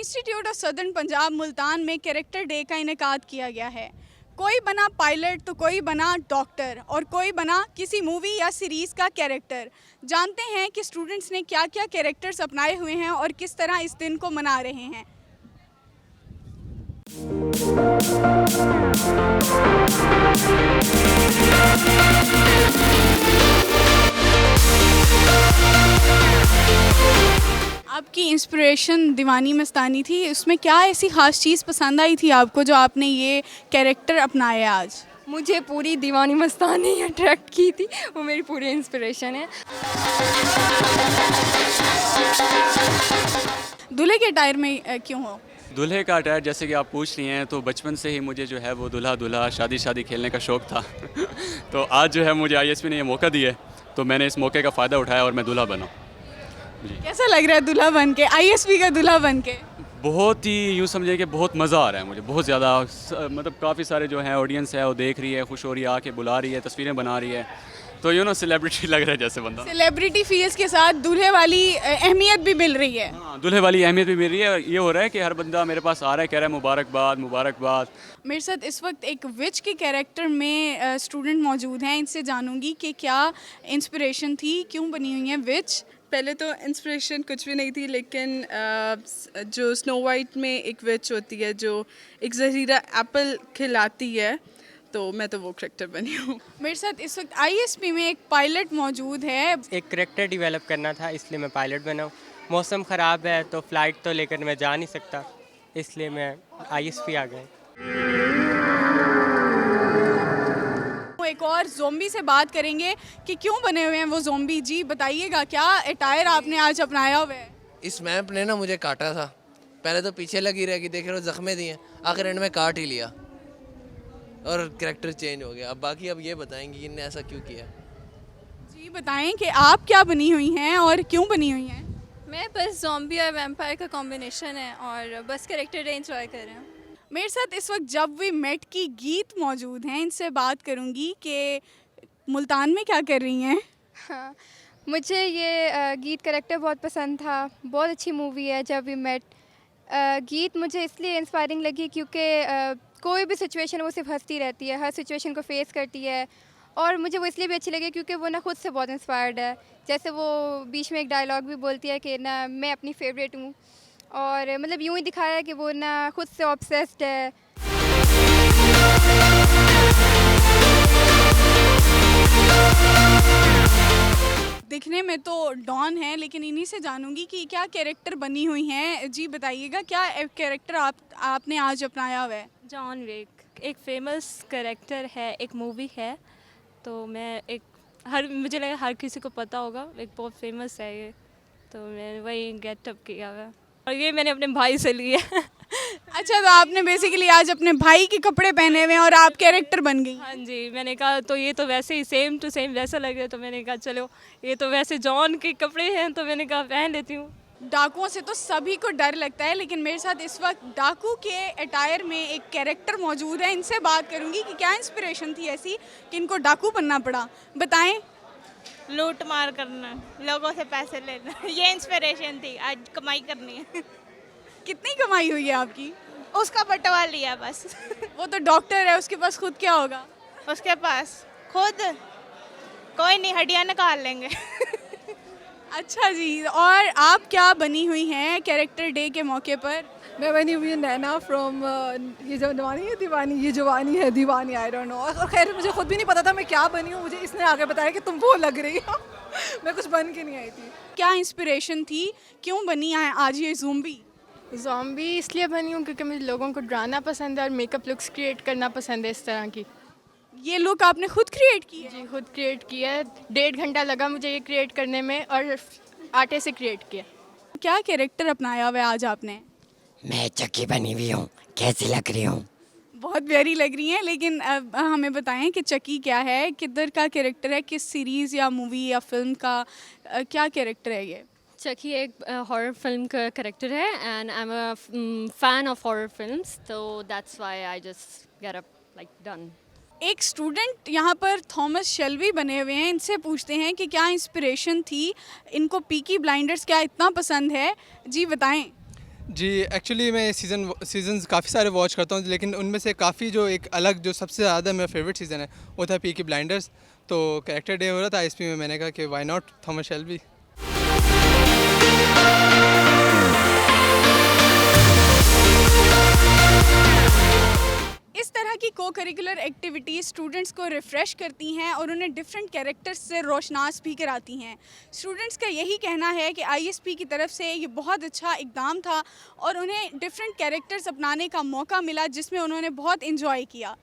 Institute of southern Punjab Multan में character day का इनेकाद किया गया है। कोई बना पायलट तो कोई बना डॉक्टर और कोई बना किसी मूवी या सीरीज़ का कैरेक्टर। जानते हैं कि स्टूडेंट्स ने क्या क्या कैरेक्टर्स अपनाए हुए हैं और किस तरह इस दिन को मना रहे हैं। आपकी इंस्पिरेशन दीवानी मस्तानी थी, उसमें क्या ऐसी ख़ास चीज़ पसंद आई थी आपको जो आपने ये कैरेक्टर अपनाया आज? मुझे पूरी दीवानी मस्तानी अट्रैक्ट की थी, वो मेरी पूरी इंस्पिरेशन है। दूल्हे के टायर में क्यों हो? दूल्हे का अटायर जैसे कि आप पूछ रही हैं, तो बचपन से ही मुझे जो है वो दूल्हा दूल्हा शादी शादी खेलने का शौक़ था। तो आज जो है मुझे आईएसपी ने ये मौका दिया है, तो मैंने इस मौके का फ़ायदा उठाया और मैं दूल्हा बना। कैसा लग रहा है दूल्हा बन के, आईएसपी का दूल्हा बन के? बहुत ही यूँ समझिए कि बहुत मज़ा आ रहा है मुझे, बहुत ज़्यादा। मतलब काफ़ी सारे जो है ऑडियंस है वो देख रही है, खुश हो रही है, आके बुला रही है, तस्वीरें बना रही है, तो सेलिब्रिटी लग रहा है जैसे बंदा। सेलिब्रिटी फील्स के साथ दूल्हे वाली अहमियत भी मिल रही है। हाँ, दूल्हे वाली अहमियत भी मिल रही है। ये हो रहा है कि हर बंदा मेरे पास आ रहा है, कह रहा है मुबारकबाद मुबारकबाद। मेरे साथ इस वक्त एक विच के कैरेक्टर में स्टूडेंट मौजूद हैं, इनसे जानूंगी कि क्या इंस्पिरेशन थी, क्यों बनी हुई है विच। पहले तो इंस्पिरेशन कुछ भी नहीं थी, लेकिन जो स्नो वाइट में एक विच होती है जो एक जहरीला एप्पल खिलाती है, तो मैं तो वो करेक्टर बनी हूँ। मेरे साथ इस वक्त आईएसपी में एक पायलट मौजूद है। एक करेक्टर डेवलप करना था, इसलिए मैं पायलट बना हूँ। मौसम ख़राब है तो फ़्लाइट तो लेकर मैं जा नहीं सकता, इसलिए मैं आईएसपी आ गए। एक और ज़ोंबी से बात करेंगे कि क्यों बने हुए हैं वो ज़ोंबी। जी बताइएगा, क्या अटायर आपने आज अपनाया हुआ है? इस मैप ने ना मुझे काटा था। पहले तो पीछे लगी रह गई, देख रहे हो जख्में दिए, आखिर एंड में काट ही लिया और कैरेक्टर चेंज हो गया। अब बाकी अब ये बताएंगे कि इनने ऐसा क्यों किया। जी बताएं कि आप क्या बनी हुई हैं और क्यों बनी हुई हैं? मैं बस ज़ॉम्बी और वैम्पायर का कॉम्बिनेशन है और बस कैरेक्टर डे एंजॉय कर रहे हैं। मेरे साथ इस वक्त जब वी मेट की गीत मौजूद हैं, इनसे बात करूंगी कि मुल्तान में क्या कर रही हैं। हाँ, मुझे ये गीत कैरेक्टर बहुत पसंद था, बहुत अच्छी मूवी है जब वी मेट। गीत मुझे इसलिए इंस्पायरिंग लगी क्योंकि कोई भी सिचुएशन वो सिर्फ हंसती रहती है, हर सिचुएशन को फेस करती है, और मुझे वो इसलिए भी अच्छी लगी क्योंकि वो ना खुद से बहुत इंस्पायर्ड है। जैसे वो बीच में एक डायलॉग भी बोलती है कि ना मैं अपनी फेवरेट हूँ, और मतलब यूँ ही दिखाया है कि वो ना खुद से ऑब्सेस्ड है। दिखने में तो डॉन है, लेकिन इन्हीं से जानूंगी कि क्या कैरेक्टर बनी हुई हैं। जी बताइएगा, क्या कैरेक्टर आपने आज अपनाया हुआ है? जॉन विक एक फेमस कैरेक्टर है, एक मूवी है, तो मैं मुझे लगा हर किसी को पता होगा, एक बहुत फेमस है ये, तो मैं वही गेटअप किया हुआ है और ये मैंने अपने भाई से लिया। अच्छा, तो आपने बेसिकली आज अपने भाई के कपड़े पहने हुए हैं और आप कैरेक्टर बन गई। हाँ जी, मैंने कहा तो ये तो वैसे ही सेम टू सेम वैसा लगे, तो मैंने कहा चलो ये तो वैसे जॉन के कपड़े हैं, तो मैंने कहा पहन लेती हूँ। डाकुओं से तो सभी को डर लगता है, लेकिन मेरे साथ इस वक्त डाकू के अटायर में एक कैरेक्टर मौजूद है। इनसे बात करूंगी कि क्या इंस्पिरेशन थी ऐसी कि इनको डाकू बनना पड़ा। बताएं। लूट मार करना, लोगों से पैसे लेना, ये इंस्पिरेशन थी, आज कमाई करनी है। कितनी कमाई हुई है आपकी? उसका बंटवा लिया बस। वो तो डॉक्टर है, उसके पास खुद क्या होगा? उसके पास खुद कोई नहीं, हड्डियाँ निकाल लेंगे। अच्छा जी, और आप क्या बनी हुई हैं कैरेक्टर डे के मौके पर? मैं बनी हुई नैना फ्रॉम ये जो दीवानी है दीवानी, ये जवानी है दीवानी, आई डोंट नो। और खैर मुझे खुद भी नहीं पता था मैं क्या बनी हूँ, मुझे इसने आगे बताया कि तुम वो लग रही हो। मैं कुछ बन के नहीं आई थी। क्या इंस्पिरेशन थी, क्यों बनी है आज ये ज़ॉम्बी? ज़ॉम्बी इसलिए बनी हूँ क्योंकि मुझे लोगों को डराना पसंद है और मेकअप लुक्स क्रिएट करना पसंद है इस तरह की। ये लुक आपने खुद क्रिएट की है? जी, खुद क्रिएट किया है। 1.5 घंटा लगा मुझे ये क्रिएट करने में और आटे से क्रिएट किया। क्या कैरेक्टर अपनाया हुआ है आज आपने? मैं चक्की बनी हुई हूँ, कैसी लग रही हूँ? बहुत प्यारी लग रही हैं, लेकिन हमें बताएं कि चक्की क्या है, किधर का कैरेक्टर है, किस सीरीज़ या मूवी या फिल्म का क्या कैरेक्टर है ये? चकी एक हॉरर फिल्म का कैरेक्टर है and I am a fan of horror films, तो that's why I just get up like done. एक स्टूडेंट यहाँ पर थॉमस शेल्बी बने हुए हैं, इनसे पूछते हैं कि क्या इंस्पिरेशन थी, इनको पीकी ब्लाइंडर्स क्या इतना पसंद है। जी बताएं। जी एक्चुअली मैं सीज़न्स काफ़ी सारे वॉच करता हूँ, लेकिन उनमें से काफ़ी जो एक अलग जो सबसे ज़्यादा मेरा फेवरेट सीज़न है वो था पीकी ब्लाइंडर्स। तो कैरेक्टर डे हो रहा था आईएसपी में, मैंने कहा कि व्हाई नॉट थॉमस शेल्बी। इस तरह की को करिकुलर एक्टिविटीज़ स्टूडेंट्स को रिफ़्रेश करती हैं और उन्हें डिफरेंट कैरेक्टर्स से रोशनास भी कराती हैं। स्टूडेंट्स का यही कहना है कि आईएसपी की तरफ से ये बहुत अच्छा इक़दाम था और उन्हें डिफरेंट कैरेक्टर्स अपनाने का मौका मिला जिसमें उन्होंने बहुत इंजॉय किया।